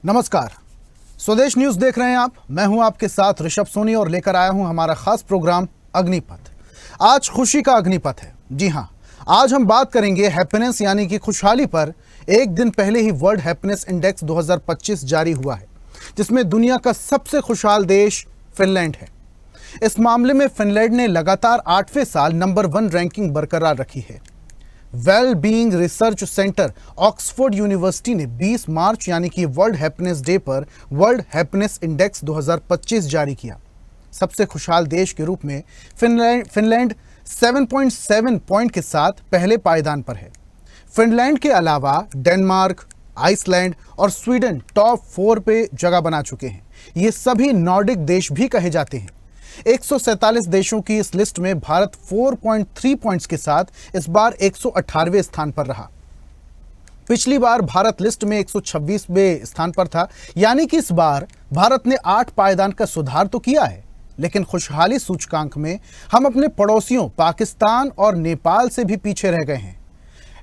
नमस्कार, स्वदेश न्यूज देख रहे हैं आप। मैं हूं आपके साथ ऋषभ सोनी और लेकर आया हूं हमारा खास प्रोग्राम अग्निपथ। आज खुशी का अग्निपथ है। जी हां, आज हम बात करेंगे हैप्पीनेस यानी कि खुशहाली पर। एक दिन पहले ही वर्ल्ड हैप्पीनेस इंडेक्स 2025 जारी हुआ है, जिसमें दुनिया का सबसे खुशहाल देश फिनलैंड है। इस मामले में फिनलैंड ने लगातार 8वें साल नंबर 1 रैंकिंग बरकरार रखी है। Well being research centre Oxford university ने 20 मार्च यानी कि वर्ल्ड हैप्पीनेस डे पर वर्ल्ड हैप्पीनेस इंडेक्स 2025 जारी किया। सबसे खुशहाल देश के रूप में फिनलैंड 7.7 पॉइंट के साथ पहले पायदान पर है। फिनलैंड के अलावा डेनमार्क, आइसलैंड और स्वीडन टॉप 4 पे जगह बना चुके हैं। ये सभी नॉर्डिक देश भी कहे जाते हैं। 147 देशों की इस लिस्ट में भारत 4.3 पॉइंट्स के साथ इस बार 118वें स्थान पर रहा। पिछली बार भारत लिस्ट में 126वें स्थान पर था, यानी कि इस बार भारत ने 8 पायदान का सुधार तो किया है, लेकिन खुशहाली सूचकांक में हम अपने पड़ोसियों पाकिस्तान और नेपाल से भी पीछे रह गए हैं।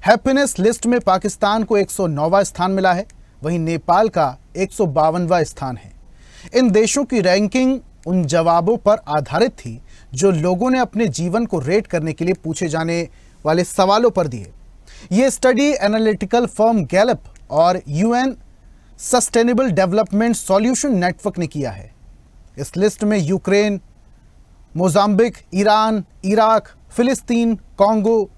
हैप्पीनेस लिस्ट में पाकिस्तान को 109वां स्थान मिला है, वहीं नेपाल का 152वां स्थान है। इन देशों की रैंकिंग उन जवाबों पर आधारित थी जो लोगों ने अपने जीवन को रेट करने के लिए पूछे जाने वाले सवालों पर दिए। ये स्टडी एनालिटिकल फर्म गैलप और UN sustainable development solution network ने किया है। इस लिस्ट में यूक्रेन, मोजाम्बिक, ईरान, इराक, फिलिस्तीन, कांगो,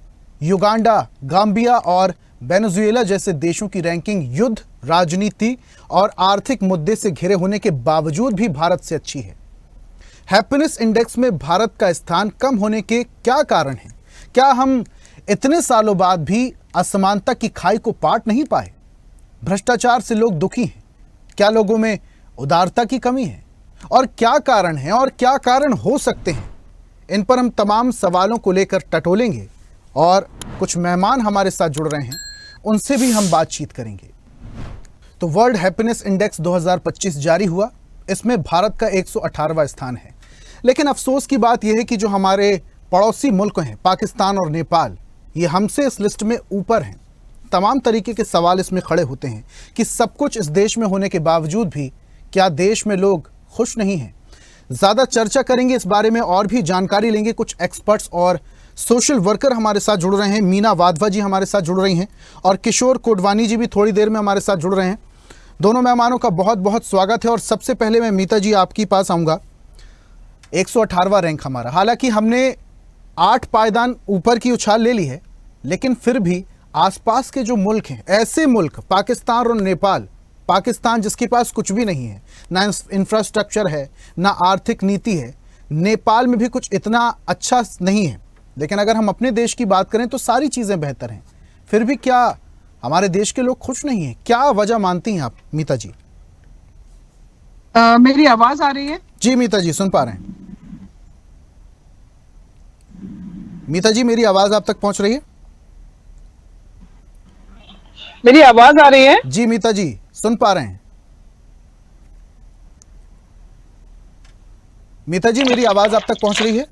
युगांडा, गाम्बिया और वेनेजुएला जैसे देशों की रैंकिंग युद्ध, राजनीति और आर्थिक मुद्दे से घिरे होने के बावजूद भी भारत से अच्छी है। हैप्पीनेस इंडेक्स में भारत का स्थान कम होने के क्या कारण हैं? क्या हम इतने सालों बाद भी असमानता की खाई को पाट नहीं पाए? भ्रष्टाचार से लोग दुखी हैं? क्या लोगों में उदारता की कमी है? और क्या कारण है और क्या कारण हो सकते हैं? इन पर हम तमाम सवालों को लेकर टटोलेंगे और कुछ मेहमान हमारे साथ जुड़ रहे हैं, उनसे भी हम बातचीत करेंगे। तो वर्ल्ड हैप्पीनेस इंडेक्स 2025 जारी हुआ। इसमें भारत का 118वां स्थान है, लेकिन अफसोस की बात यह है कि जो हमारे पड़ोसी मुल्क हैं पाकिस्तान और नेपाल, ये हमसे इस लिस्ट में ऊपर हैं। तमाम तरीके के सवाल इसमें खड़े होते हैं कि सब कुछ इस देश में होने के बावजूद भी क्या देश में लोग खुश नहीं हैं? ज़्यादा चर्चा करेंगे इस बारे में और भी जानकारी लेंगे। कुछ एक्सपर्ट्स और सोशल वर्कर हमारे साथ जुड़ रहे हैं। मीना वाधवा जी हमारे साथ जुड़ रही हैं और किशोर कोडवानी जी भी थोड़ी देर में हमारे साथ जुड़ रहे हैं। दोनों मेहमानों का बहुत बहुत स्वागत है। और सबसे पहले मैं मीता जी आपके पास आऊँगा। 118वां रैंक हमारा, हालांकि हमने 8 पायदान ऊपर की उछाल ले ली है, लेकिन फिर भी आसपास के जो मुल्क हैं, ऐसे मुल्क पाकिस्तान और नेपाल, पाकिस्तान जिसके पास कुछ भी नहीं है, ना इंफ्रास्ट्रक्चर है, ना आर्थिक नीति है, नेपाल में भी कुछ इतना अच्छा नहीं है, लेकिन अगर हम अपने देश की बात करें तो सारी चीज़ें बेहतर हैं। फिर भी क्या हमारे देश के लोग खुश नहीं हैं? क्या वजह मानती हैं आप मीता जी? मेरी आवाज आ रही है? जी मीता जी, सुन पा रहे हैं। मीता जी, मेरी आवाज आप तक पहुंच रही है? मेरी आवाज आ रही है? जी मीता जी, सुन पा रहे हैं। मीता जी, मेरी आवाज आप तक पहुंच रही है?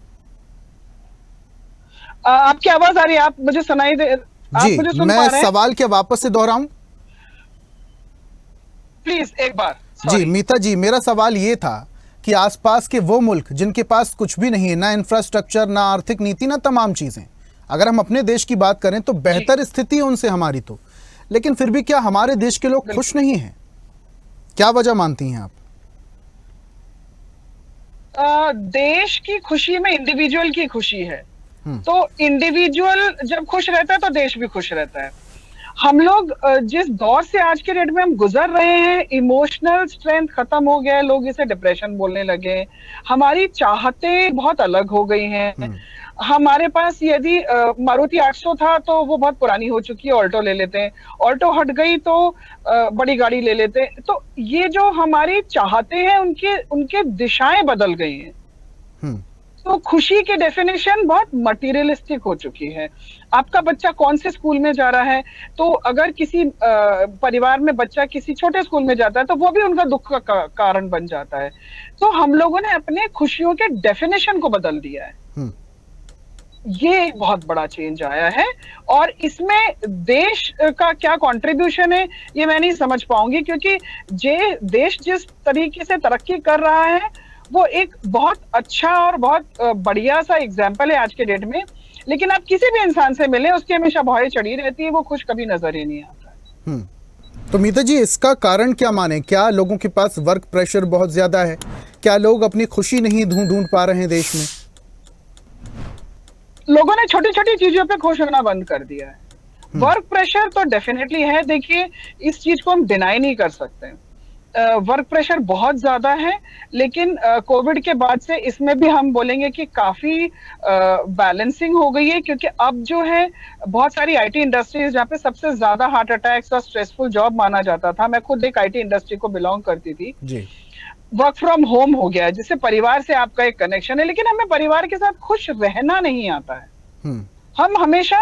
आपकी आवाज आ रही है? आप मुझे सुनाई दे? आप जी, मुझे सुन पा मैं रहे हैं? सवाल क्या वापस से दोहराऊं? प्लीज एक बार। जी मीता जी, मेरा सवाल ये था कि आसपास के वो मुल्क जिनके पास कुछ भी नहीं है, ना इंफ्रास्ट्रक्चर, ना आर्थिक नीति, ना तमाम चीजें, अगर हम अपने देश की बात करें तो बेहतर स्थिति है उनसे हमारी तो, लेकिन फिर भी क्या हमारे देश के लोग खुश नहीं हैं? क्या वजह मानती हैं आप? देश की खुशी में इंडिविजुअल की खुशी है। तो इंडिविजुअल जब खुश रहता है तो देश भी खुश रहता है। हम लोग जिस दौर से आज के डेट में हम गुजर रहे हैं, इमोशनल स्ट्रेंथ खत्म हो गया है, लोग इसे डिप्रेशन बोलने लगे। हमारी चाहतें बहुत अलग हो गई हैं। हमारे पास यदि मारुति 800 था तो वो बहुत पुरानी हो चुकी है, ऑल्टो ले लेते हैं। ऑल्टो हट गई तो बड़ी गाड़ी ले लेते हैं। तो ये जो हमारी चाहते हैं उनके दिशाएं बदल गई हैं। तो खुशी की डेफिनेशन बहुत मटेरियलिस्टिक हो चुकी है। आपका बच्चा कौन से स्कूल में जा रहा है, तो अगर किसी परिवार में बच्चा किसी छोटे स्कूल में जाता है तो वो भी उनका दुख का कारण बन जाता है। तो हम लोगों ने अपने खुशियों के डेफिनेशन को बदल दिया है। ये एक बहुत बड़ा चेंज आया है। और इसमें देश का क्या कंट्रीब्यूशन है ये मैं नहीं समझ पाऊंगी, क्योंकि देश जिस तरीके से तरक्की कर रहा है वो एक बहुत अच्छा और बहुत बढ़िया सा एग्जाम्पल है आज के डेट में। लेकिन आप किसी भी इंसान से मिले, उसकी हमेशा भौहें चढ़ी रहती है, वो खुश कभी नजर ही नहीं आता है। तो मीता जी, इसका कारण क्या माने? क्या लोगों के पास वर्क प्रेशर बहुत ज्यादा है? क्या लोग अपनी खुशी नहीं ढूंढ पा रहे हैं देश में? लोगों ने छोटी छोटी चीजों पे खुश होना बंद कर दिया है। वर्क प्रेशर तो डेफिनेटली है, देखिए इस चीज को हम डिनाई नहीं कर सकते। वर्क प्रेशर बहुत ज्यादा है, लेकिन कोविड के बाद से इसमें भी हम बोलेंगे कि काफी बैलेंसिंग हो गई है, क्योंकि अब जो है बहुत सारी आईटी इंडस्ट्रीज जहाँ पे सबसे ज्यादा हार्ट अटैक्स और स्ट्रेसफुल जॉब माना जाता था, मैं खुद एक आईटी इंडस्ट्री को बिलोंग करती थी जी। वर्क फ्रॉम होम हो गया है, जिससे परिवार से आपका एक कनेक्शन है। लेकिन हमें परिवार के साथ खुश रहना नहीं आता है। हम हमेशा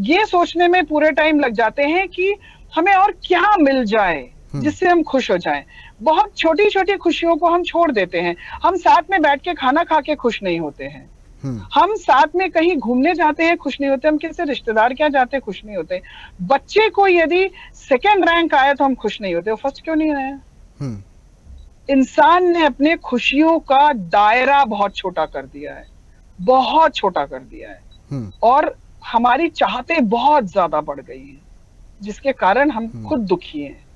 ये सोचने में पूरे टाइम लग जाते हैं कि हमें और क्या मिल जाए जिससे हम खुश हो जाएं। बहुत छोटी छोटी खुशियों को हम छोड़ देते हैं। हम साथ में बैठ के खाना खा के खुश नहीं होते हैं। हम साथ में कहीं घूमने जाते हैं, खुश नहीं होते। हम किसी रिश्तेदार क्या जाते हैं, खुश नहीं होते। बच्चे को यदि सेकेंड रैंक आया तो हम खुश नहीं होते, वो फर्स्ट क्यों नहीं आया? इंसान ने अपने खुशियों का दायरा बहुत छोटा कर दिया है, बहुत छोटा कर दिया है। और हमारी चाहते बहुत ज्यादा बढ़ गई हैं, जिसके कारण हम खुद दुखी हैं।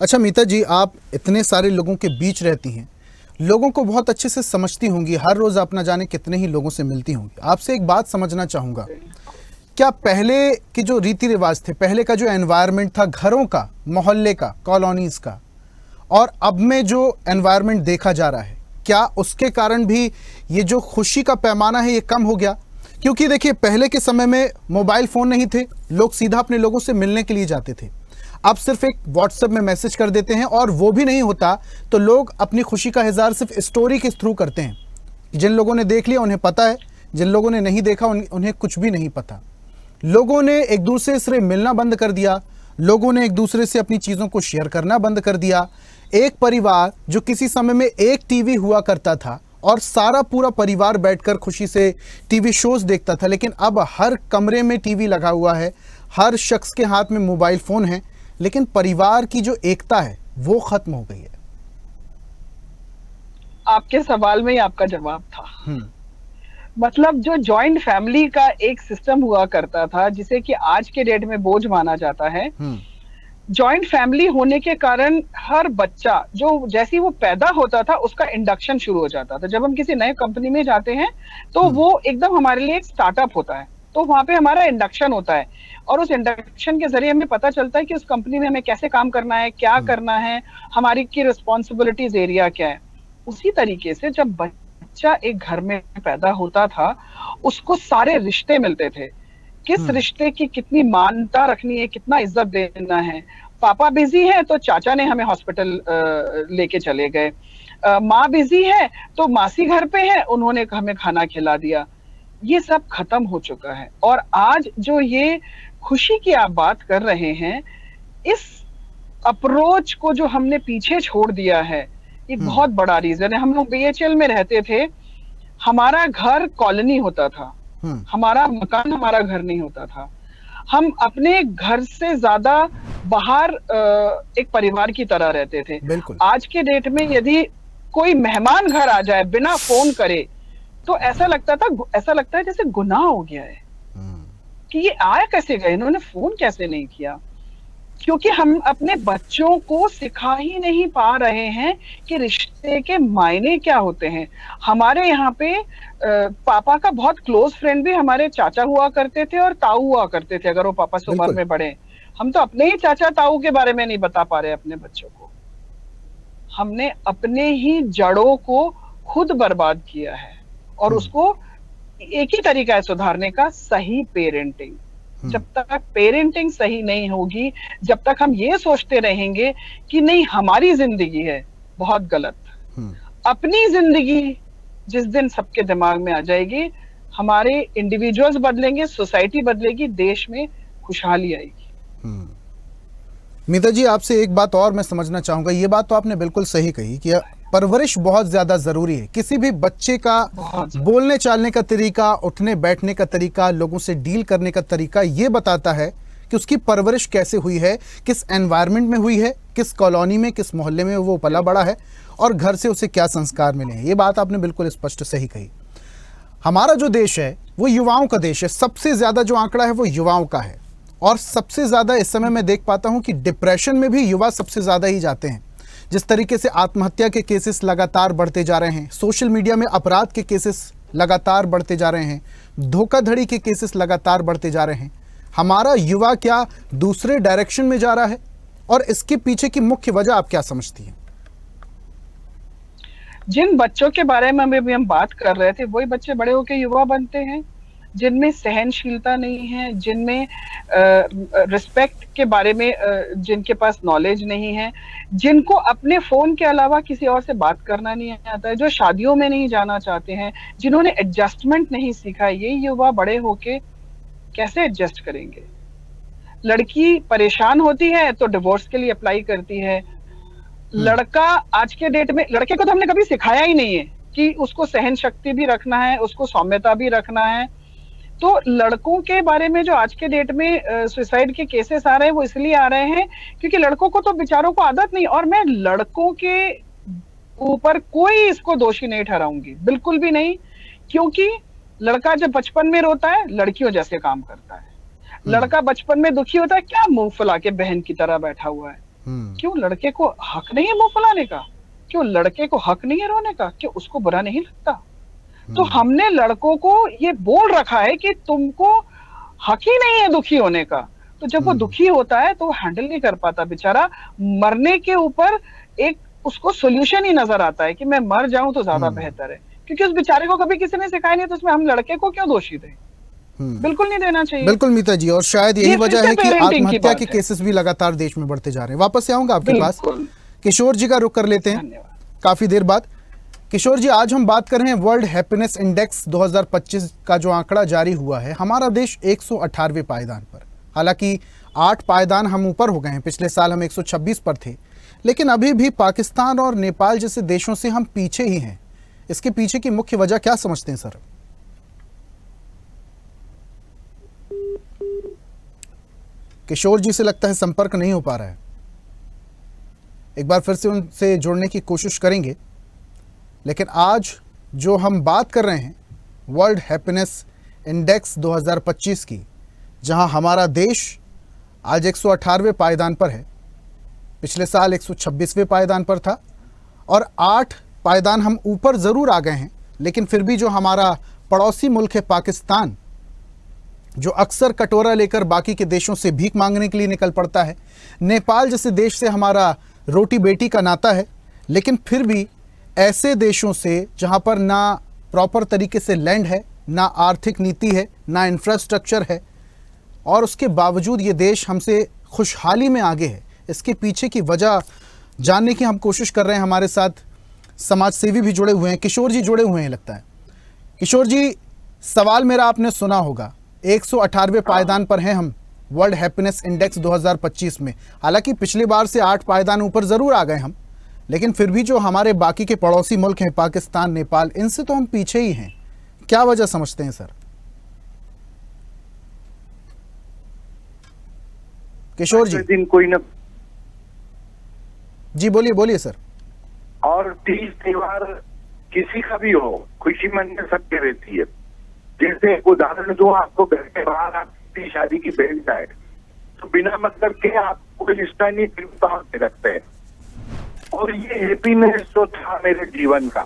अच्छा मीता जी, आप इतने सारे लोगों के बीच रहती हैं, लोगों को बहुत अच्छे से समझती होंगी, हर रोज आप ना जाने कितने ही लोगों से मिलती होंगी। आपसे एक बात समझना चाहूंगा, क्या पहले के जो रीति रिवाज थे, पहले का जो एनवायरनमेंट था घरों का, मोहल्ले का, कॉलोनीज का, और अब में जो एनवायरनमेंट देखा जा रहा है, क्या उसके कारण भी ये जो खुशी का पैमाना है ये कम हो गया? क्योंकि देखिए पहले के समय में मोबाइल फ़ोन नहीं थे, लोग सीधा अपने लोगों से मिलने के लिए जाते थे। अब सिर्फ एक व्हाट्सएप में मैसेज कर देते हैं, और वो भी नहीं होता तो लोग अपनी खुशी का इजहार सिर्फ स्टोरी के थ्रू करते हैं। जिन लोगों ने देख लिया उन्हें पता है, जिन लोगों ने नहीं देखा उन्हें कुछ भी नहीं पता। लोगों ने एक दूसरे से मिलना बंद कर दिया, लोगों ने एक दूसरे से अपनी चीज़ों को शेयर करना बंद कर दिया। एक परिवार जो किसी समय में एक टीवी हुआ करता था और सारा पूरा परिवार बैठकर खुशी से टीवी शोज देखता था, लेकिन अब हर कमरे में टीवी लगा हुआ है, हर शख्स के हाथ में मोबाइल फ़ोन है, लेकिन परिवार की जो एकता है वो खत्म हो गई है। आपके सवाल में ही आपका जवाब था। मतलब जो जॉइंट फैमिली का एक सिस्टम हुआ करता था, जिसे कि आज के डेट में बोझ माना जाता है, जॉइंट फैमिली होने के कारण हर बच्चा जो जैसे वो पैदा होता था उसका इंडक्शन शुरू हो जाता था। जब हम किसी नए कंपनी में जाते हैं तो वो एकदम हमारे लिए एक स्टार्टअप होता है, तो वहां पे हमारा इंडक्शन होता है, और उस इंडक्शन के जरिए हमें पता चलता है कि उस कंपनी में हमें कैसे काम करना है, क्या करना है, हमारी की रिस्पॉन्सिबिलिटीज एरिया क्या है। उसी तरीके से जब बच्चा एक घर में पैदा होता था, उसको सारे रिश्ते मिलते थे, किस रिश्ते की कितनी मान्यता रखनी है, कितना इज्जत देना है। पापा बिजी है तो चाचा ने हमें हॉस्पिटल लेके चले गए, माँ बिजी है तो मासी घर पे है, उन्होंने हमें खाना खिला दिया। ये सब खत्म हो चुका है। और आज जो ये खुशी की आप बात कर रहे हैं, इस अप्रोच को जो हमने पीछे छोड़ दिया है, एक बहुत बड़ा रीजन है। हम लोग बीएचएल में रहते थे, हमारा घर कॉलोनी होता था, हमारा मकान हमारा घर नहीं होता था। हम अपने घर से ज्यादा बाहर एक परिवार की तरह रहते थे। आज के डेट में यदि कोई मेहमान घर आ जाए बिना फोन करे तो ऐसा लगता है जैसे गुनाह हो गया है कि ये आया कैसे गए, इन्होंने फोन कैसे नहीं किया। क्योंकि हम अपने बच्चों को सिखा ही नहीं पा रहे हैं कि रिश्ते के मायने क्या होते हैं। हमारे यहाँ पे पापा का बहुत क्लोज फ्रेंड भी हमारे चाचा हुआ करते थे और ताऊ हुआ करते थे, अगर वो पापा से उम्र में बड़े। हम तो अपने ही चाचा ताऊ के बारे में नहीं बता पा रहे अपने बच्चों को। हमने अपने ही जड़ों को खुद बर्बाद किया है, और उसको एक ही तरीका है सुधारने का, सही पेरेंटिंग। जब तक पेरेंटिंग सही नहीं होगी, जब तक हम ये सोचते रहेंगे कि नहीं हमारी जिंदगी है, बहुत गलत। अपनी जिंदगी जिस दिन सबके दिमाग में आ जाएगी, हमारे इंडिविजुअल्स बदलेंगे, सोसाइटी बदलेगी, देश में खुशहाली आएगी। मीता जी, आपसे एक बात और मैं समझना चाहूंगा। ये बात तो आपने बिल्कुल सही कही कि परवरिश बहुत ज्यादा जरूरी है। किसी भी बच्चे का बोलने चालने का तरीका, उठने बैठने का तरीका, लोगों से डील करने का तरीका ये बताता है कि उसकी परवरिश कैसे हुई है, किस एनवायरनमेंट में हुई है, किस कॉलोनी में, किस मोहल्ले में वो पला बड़ा है और घर से उसे क्या संस्कार मिले हैं। ये बात आपने बिल्कुल स्पष्ट सही कही। हमारा जो देश है वो युवाओं का देश है। सबसे ज्यादा जो आंकड़ा है वो युवाओं का है और सबसे ज्यादा इस समय मैं देख पाता हूं कि डिप्रेशन में भी युवा सबसे ज्यादा ही जाते हैं। जिस तरीके से आत्महत्या के केसेस लगातार बढ़ते जा रहे हैं, सोशल मीडिया में अपराध के केसेस लगातार बढ़ते जा रहे हैं, धोखाधड़ी के केसेस लगातार बढ़ते जा रहे हैं, हमारा युवा क्या दूसरे डायरेक्शन में जा रहा है और इसके पीछे की मुख्य वजह आप क्या समझती हैं? जिन बच्चों के बारे में अभी हम बात कर रहे थे वही बच्चे बड़े होकर युवा बनते हैं, जिनमें सहनशीलता नहीं है, जिनमें रिस्पेक्ट के बारे में जिनके पास नॉलेज नहीं है, जिनको अपने फोन के अलावा किसी और से बात करना नहीं आता है, जो शादियों में नहीं जाना चाहते हैं, जिन्होंने एडजस्टमेंट नहीं सीखा, ये युवा बड़े होके कैसे एडजस्ट करेंगे? लड़की परेशान होती है तो डिवोर्स के लिए अप्लाई करती है। लड़का आज के डेट में, लड़के को तो हमने कभी सिखाया ही नहीं है कि उसको सहन शक्ति भी रखना है, उसको सौम्यता भी रखना है। तो लड़कों के बारे में जो आज के डेट में सुसाइड के केसेस आ रहे हैं वो इसलिए आ रहे हैं क्योंकि लड़कों को तो बेचारों को आदत नहीं। और मैं लड़कों के ऊपर कोई इसको दोषी नहीं ठहराऊंगी, बिल्कुल भी नहीं, क्योंकि लड़का जब बचपन में रोता है लड़कियों जैसे काम करता है। लड़का बचपन में दुखी होता है, क्या मुंह फुला के बहन की तरह बैठा हुआ है? क्यों लड़के को हक नहीं है मुंह फुलाने का? क्यों लड़के को हक नहीं है रोने का? क्यों उसको बुरा नहीं लगता? तो हमने लड़कों को ये बोल रखा है कि तुमको हक ही नहीं है दुखी होने का। तो जब वो दुखी होता है तो वो हैंडल नहीं कर पाता बेचारा, मरने के ऊपर एक उसको सोल्यूशन ही नजर आता है कि मैं मर जाऊं तो ज्यादा बेहतर है, क्योंकि उस बेचारे को कभी किसी ने सिखाया नहीं। तो उसमें हम लड़के को क्यों दोषी दें? बिल्कुल नहीं देना चाहिए। बिल्कुल मीता जी, और शायद यही वजह है कि आत्महत्या के केसेस भी लगातार देश में बढ़ते जा रहे हैं। वापस से आऊंगा आपके पास, किशोर जी का रुख कर लेते हैं काफी देर बाद। किशोर जी, आज हम बात कर रहे हैं वर्ल्ड हैप्पीनेस इंडेक्स 2025 का जो आंकड़ा जारी हुआ है। हमारा देश 118वें पायदान पर, हालांकि 8 पायदान हम ऊपर हो गए हैं। पिछले साल हम 126 पर थे, लेकिन अभी भी पाकिस्तान और नेपाल जैसे देशों से हम पीछे ही हैं। इसके पीछे की मुख्य वजह क्या समझते हैं सर? किशोर जी से लगता है संपर्क नहीं हो पा रहा है। एक बार फिर से उनसे जुड़ने की कोशिश करेंगे। लेकिन आज जो हम बात कर रहे हैं वर्ल्ड हैप्पीनेस इंडेक्स 2025 की, जहां हमारा देश आज 118वें पायदान पर है। पिछले साल 126वें पायदान पर था और 8 पायदान हम ऊपर ज़रूर आ गए हैं, लेकिन फिर भी जो हमारा पड़ोसी मुल्क है पाकिस्तान, जो अक्सर कटोरा लेकर बाकी के देशों से भीख मांगने के लिए निकल पड़ता है, नेपाल जैसे देश से हमारा रोटी बेटी का नाता है, लेकिन फिर भी ऐसे देशों से जहां पर ना प्रॉपर तरीके से लैंड है, ना आर्थिक नीति है, ना इंफ्रास्ट्रक्चर है, और उसके बावजूद ये देश हमसे खुशहाली में आगे है। इसके पीछे की वजह जानने की हम कोशिश कर रहे हैं। हमारे साथ समाज सेवी भी जुड़े हुए हैं, किशोर जी जुड़े हुए हैं लगता है। किशोर जी, सवाल मेरा आपने सुना होगा, 118वें पायदान पर हैं हम वर्ल्ड हैप्पीनेस इंडेक्स 2025 में। हालांकि पिछली बार से 8 पायदान ऊपर ज़रूर आ गए हम, लेकिन फिर भी जो हमारे बाकी के पड़ोसी मुल्क हैं पाकिस्तान, नेपाल, इनसे तो हम पीछे ही हैं। क्या वजह समझते हैं सर? किशोर जी दिन कोई न जी बोलिए सर। और तीज त्योहार किसी का भी हो, खुशी मन में सबके रहती है। जैसे उदाहरण दो आपको, घर के बाहर आपकी शादी की भेंट जाए तो बिना मतलब के आप कोई रिश्ता नहीं फिर रखते हैं। और ये हैप्पीनेस जो था मेरे जीवन का,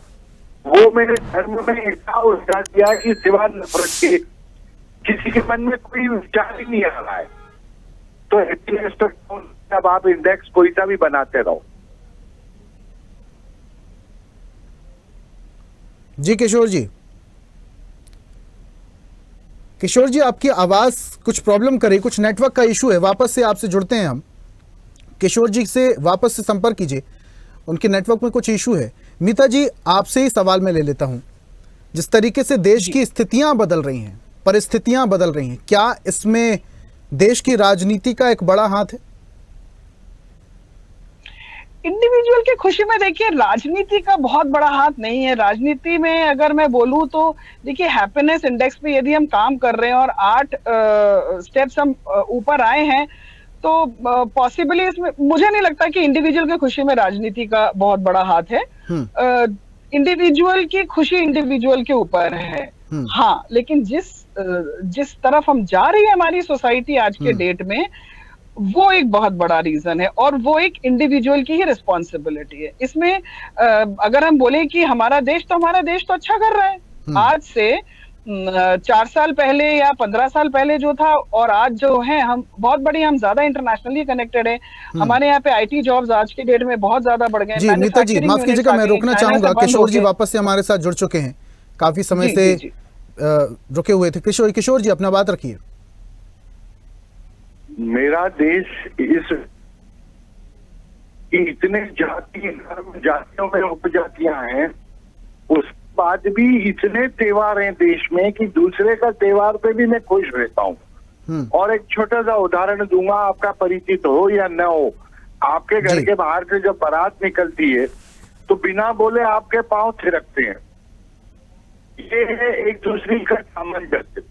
वो मेरे धर्म में ऐसा उठा दिया कि सिवा नफरत के किसी के मन में कोई विचार ही नहीं आ रहा है। तो हैप्पीनेस तो जब आप इंडेक्स कोई सा भी बनाते रहो। जी किशोर जी, आपकी आवाज कुछ प्रॉब्लम करी, कुछ नेटवर्क का इशू है। वापस से आपसे जुड़ते हैं हम। किशोर जी से वापस से संपर्क कीजिए, उनके नेटवर्क में कुछ इशू है। मीता जी, आपसे ही सवाल मैं ले लेता हूं। जिस तरीके से देश की स्थितियां बदल रही हैं, परिस्थितियां बदल रही हैं, क्या इसमें देश की राजनीति का एक बड़ा हाथ है? इंडिविजुअल की खुशी में देखिए राजनीति का बहुत बड़ा हाथ नहीं है। राजनीति में अगर मैं बोलूं तो देखिए हैप्पीनेस इंडेक्स पे यदि हम काम कर रहे हैं और 8 स्टेप्स हम ऊपर आए हैं तो पॉसिबली इसमें मुझे नहीं लगता कि इंडिविजुअल की खुशी में राजनीति का बहुत बड़ा हाथ है। इंडिविजुअल की खुशी इंडिविजुअल के ऊपर है। हाँ, लेकिन जिस तरफ हम जा रही है हमारी सोसाइटी आज के डेट में, वो एक बहुत बड़ा रीजन है और वो एक इंडिविजुअल की ही रिस्पॉन्सिबिलिटी है। इसमें अगर हम बोले कि हमारा देश तो अच्छा कर रहा है। आज से 4 साल पहले या 15 साल पहले जो था और आज जो है, हम बहुत बड़ी, हम ज्यादा इंटरनेशनली कनेक्टेड है। हमारे यहाँ पे आईटी जॉब्स आज की डेट में बहुत ज्यादा बढ़ गए। जी नीता जी, माफ कीजिएगा, मैं रोकना चाहूंगा। किशोर जी वापस से हमारे साथ जुड़ चुके हैं, काफी समय से रुके हुए थे। किशोर जी अपना बात रखिए। मेरा देश इतने जातियों में उपजातियां हैं, उस बाद भी इतने त्योहार हैं देश में कि दूसरे का त्योहार पे भी मैं खुश रहता हूँ। और एक छोटा सा उदाहरण दूंगा, आपका परिचित हो या न हो, आपके घर के बाहर से जब बारात निकलती है तो बिना बोले आपके पांव थिरकते हैं। ये है एक दूसरे का सामंजस्य।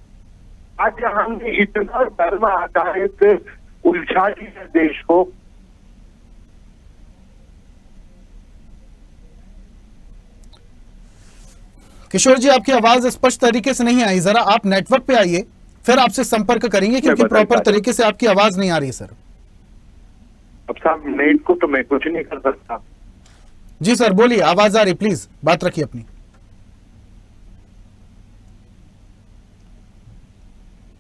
आज हमने इतना धर्म आधारित उलझा दिया देश को। किशोर जी, आपकी आवाज स्पष्ट तरीके से नहीं आई, जरा आप नेटवर्क पे आइए, फिर आपसे संपर्क करेंगे क्योंकि प्रॉपर तरीके से आपकी आवाज नहीं आ रही सर। अब साहब नेट को तो मैं कुछ नहीं कर सकता। जी सर बोलिए, आवाज आ रही, प्लीज बात रखिए अपनी।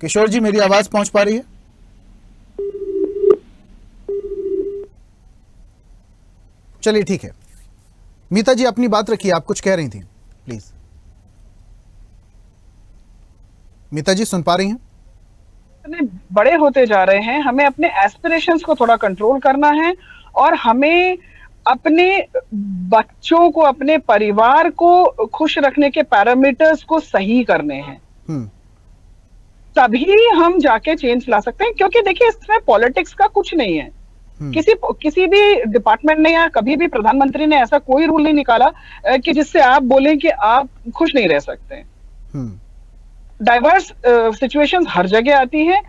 किशोर जी मेरी आवाज पहुंच पा रही है? चलिए ठीक है, मीता जी अपनी बात रखिए, आप कुछ कह रही थी, प्लीज। मीता जी सुन पा रही हैं? बड़े होते जा रहे हैं, हमें अपने एस्पिरेशंस को थोड़ा कंट्रोल करना है और हमें अपने बच्चों को, अपने परिवार को खुश रखने के पैरामीटर्स को सही करने हैं। तभी हम जाके चेंज ला सकते हैं, क्योंकि देखिए इसमें पॉलिटिक्स का कुछ नहीं है। किसी भी डिपार्टमेंट ने या कभी भी प्रधानमंत्री ने ऐसा कोई रूल नहीं निकाला कि जिससे आप बोले कि आप खुश नहीं रह सकते। डाइवर्स सिचुएशंस हर जगह आती हैं।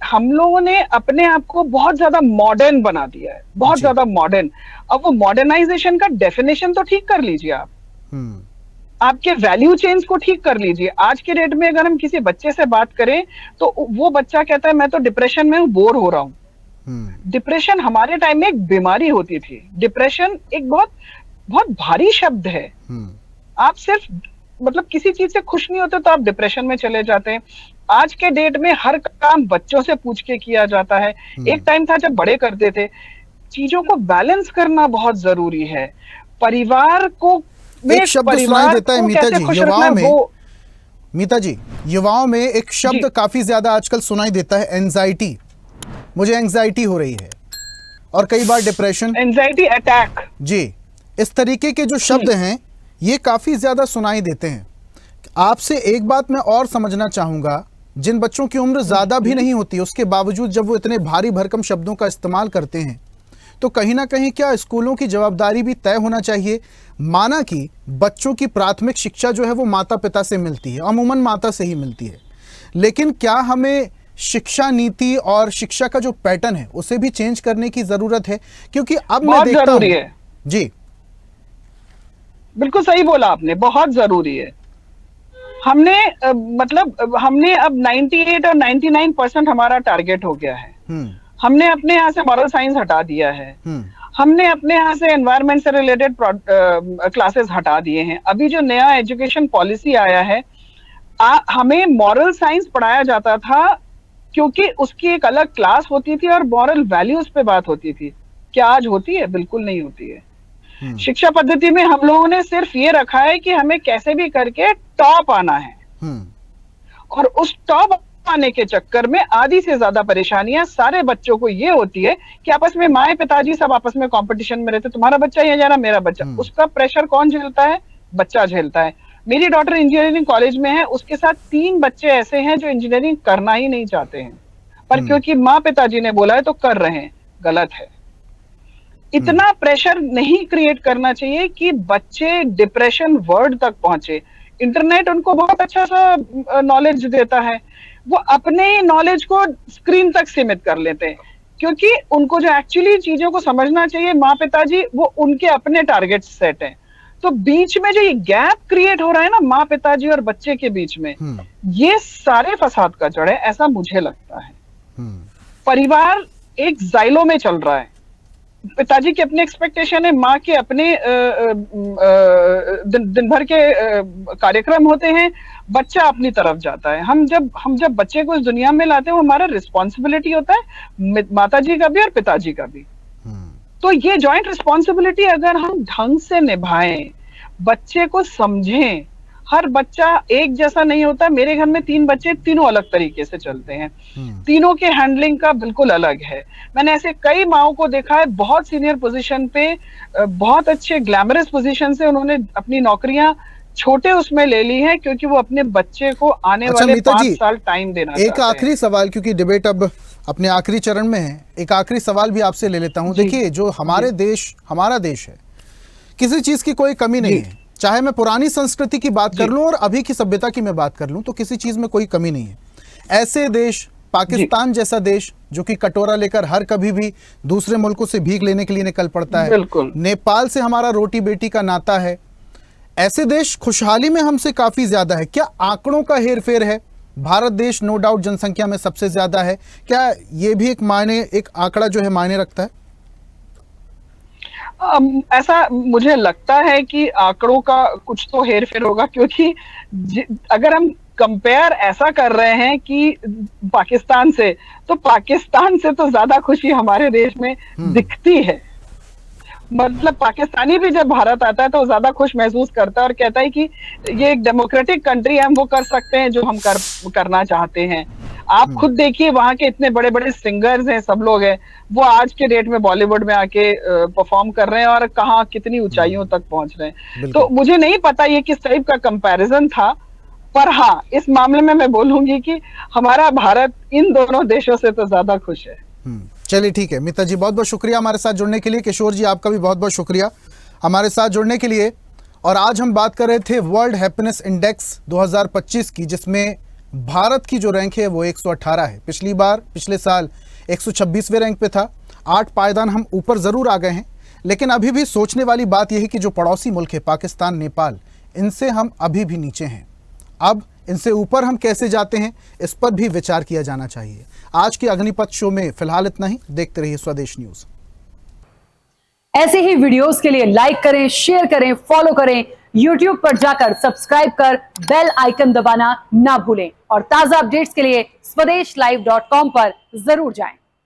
हम लोगों ने अपने आप को बहुत ज्यादा मॉडर्न बना दिया है, बहुत ज्यादा मॉडर्न। अब वो मॉडर्नाइजेशन का डेफिनेशन तो ठीक कर लीजिए आप, आपके वैल्यू चेंज को ठीक कर लीजिए। आज के डेट में अगर हम किसी बच्चे से बात करें तो वो बच्चा कहता है मैं तो डिप्रेशन में हूं, बोर हो रहा हूं। डिप्रेशन हमारे टाइम में एक बीमारी होती थी। डिप्रेशन एक बहुत बहुत भारी शब्द है। आप सिर्फ मतलब किसी चीज से खुश नहीं होते तो आप डिप्रेशन में चले जाते हैं। आज के डेट में हर काम बच्चों से पूछ के किया जाता है। एक टाइम था जब बड़े करते थे। चीजों को बैलेंस करना बहुत जरूरी है। परिवार को एक शब्द सुनाई देता है मीता जी, मीता जी युवाओं में एक शब्द काफी ज्यादा आजकल सुनाई देता है, एंजाइटी। मुझे एंजाइटी हो रही है और कई बार डिप्रेशन, एंजाइटी अटैक। जी, इस तरीके के जो शब्द हैं ये काफी ज्यादा सुनाई देते हैं। आपसे एक बात मैं और समझना चाहूंगा, जिन बच्चों की उम्र ज्यादा भी नहीं होती उसके बावजूद जब वो इतने भारी भरकम शब्दों का इस्तेमाल करते हैं तो कहीं ना कहीं क्या स्कूलों की जवाबदारी भी तय होना चाहिए? माना कि बच्चों की प्राथमिक शिक्षा जो है वो माता पिता से मिलती है, अमूमन माता से ही मिलती है, लेकिन क्या हमें शिक्षा नीति और शिक्षा का जो पैटर्न है उसे भी चेंज करने की जरूरत है? क्योंकि अब मैं देखता हूं जी, बिल्कुल सही बोला आपने, बहुत जरूरी है। हमने अब 98 और 99% हमारा टारगेट हो गया है। हमने अपने यहाँ से मॉरल साइंस हटा दिया है। हमने अपने यहाँ से एनवायरनमेंट से रिलेटेड क्लासेस हटा दिए हैं। अभी जो नया एजुकेशन पॉलिसी आया है, हमें मॉरल साइंस पढ़ाया जाता था क्योंकि उसकी एक अलग क्लास होती थी और मॉरल वैल्यूज पे बात होती थी। क्या आज होती है? बिल्कुल नहीं होती है। शिक्षा पद्धति में हम लोगों ने सिर्फ ये रखा है कि हमें कैसे भी करके टॉप आना है, और उस टॉप आने के चक्कर में आधी से ज्यादा परेशानियां सारे बच्चों को ये होती है कि आपस में माए पिताजी सब आपस में कंपटीशन में रहते, तुम्हारा बच्चा यहाँ जा रहा, मेरा बच्चा। उसका प्रेशर कौन झेलता है? बच्चा झेलता है। मेरी डॉटर इंजीनियरिंग कॉलेज में है, उसके साथ 3 बच्चे ऐसे हैं जो इंजीनियरिंग करना ही नहीं चाहते हैं, पर क्योंकि माँ पिताजी ने बोला है तो कर रहे हैं। गलत है। इतना प्रेशर नहीं क्रिएट करना चाहिए कि बच्चे डिप्रेशन वर्ड तक पहुंचे। इंटरनेट उनको बहुत अच्छा सा नॉलेज देता है, वो अपने नॉलेज को स्क्रीन तक सीमित कर लेते हैं, क्योंकि उनको जो एक्चुअली चीजों को समझना चाहिए माँ पिताजी, वो उनके अपने टारगेट सेट हैं। तो बीच में जो ये गैप क्रिएट हो रहा है ना माँ पिताजी और बच्चे के बीच में, ये सारे फसाद का जड़ है, ऐसा मुझे लगता है। परिवार एक जाइलो में चल रहा है, पिताजी के अपने एक्सपेक्टेशन है, माँ के अपने दिन भर के कार्यक्रम होते हैं, बच्चा अपनी तरफ जाता है। हम जब बच्चे को इस दुनिया में लाते हैं, वो हमारा रिस्पॉन्सिबिलिटी होता है, माताजी का भी और पिताजी का भी। तो ये जॉइंट रिस्पॉन्सिबिलिटी अगर हम ढंग से निभाएं, बच्चे को समझें, हर बच्चा एक जैसा नहीं होता। मेरे घर में 3 बच्चे, तीनों अलग तरीके से चलते हैं, तीनों के हैंडलिंग का बिल्कुल अलग है। मैंने ऐसे कई माओं को देखा है, बहुत सीनियर पोजीशन पे, बहुत अच्छे ग्लैमरस पोजीशन से उन्होंने अपनी नौकरियां छोटे उसमें ले ली है, क्योंकि वो अपने बच्चे को आने वाले 5 साल टाइम देना चाहते हैं। एक आखिरी सवाल, क्योंकि डिबेट अब अपने आखिरी चरण में है, एक आखिरी सवाल भी आपसे ले लेता हूं। देखिए, जो हमारा देश है, किसी चीज की कोई कमी नहीं है। चाहे मैं पुरानी संस्कृति की बात कर लूं और अभी की सभ्यता की मैं बात कर लूं, तो किसी चीज में कोई कमी नहीं है। ऐसे देश, पाकिस्तान जैसा देश, जो कि कटोरा लेकर हर कभी भी दूसरे मुल्कों से भीख लेने के लिए निकल पड़ता है, नेपाल से हमारा रोटी बेटी का नाता है, ऐसे देश खुशहाली में हमसे काफी ज्यादा है। क्या आंकड़ों का हेरफेर है? भारत देश नो डाउट जनसंख्या में सबसे ज्यादा है, क्या ये भी एक आंकड़ा जो है मायने रखता है? ऐसा मुझे लगता है कि आंकड़ों का कुछ तो हेरफेर होगा, क्योंकि अगर हम कंपेयर ऐसा कर रहे हैं कि पाकिस्तान से, तो पाकिस्तान से तो ज्यादा खुशी हमारे देश में दिखती है। मतलब पाकिस्तानी भी जब भारत आता है तो ज्यादा खुश महसूस करता है और कहता है कि ये एक डेमोक्रेटिक कंट्री है, हम वो कर सकते हैं जो हम करना चाहते हैं। आप खुद देखिए, वहां के इतने बड़े बड़े सिंगर्स हैं, सब लोग हैं, वो आज के डेट में बॉलीवुड में आके परफॉर्म कर रहे हैं और कहाँ कितनी ऊंचाइयों तक पहुंच रहे हैं। तो मुझे नहीं पता ये किस टाइप का कंपैरिजन था, पर हाँ, इस मामले में मैं बोलूंगी कि हमारा भारत इन दोनों देशों से तो ज्यादा खुश है। चलिए, ठीक है। मिता जी, बहुत बहुत शुक्रिया हमारे साथ जुड़ने के लिए। किशोर जी, आपका भी बहुत बहुत शुक्रिया हमारे साथ जुड़ने के लिए। और आज हम बात कर रहे थे वर्ल्ड हैप्पीनेस इंडेक्स 2025 की, जिसमें भारत की जो रैंक है वो 118 है। पिछले साल 126वें रैंक पे था। 8 पायदान हम ऊपर जरूर आ गए हैं, लेकिन अभी भी सोचने वाली बात यह है कि जो पड़ोसी मुल्क है पाकिस्तान, नेपाल, इनसे हम अभी भी नीचे हैं। अब इनसे ऊपर हम कैसे जाते हैं, इस पर भी विचार किया जाना चाहिए। आज के अग्निपथ शो में फिलहाल इतना ही। देखते रहिए स्वदेश न्यूज। ऐसे ही वीडियोस के लिए लाइक करें, शेयर करें, फॉलो करें। YouTube पर जाकर सब्सक्राइब कर बेल आइकन दबाना ना भूलें और ताजा अपडेट्स के लिए swedeshlive.com पर जरूर जाएं।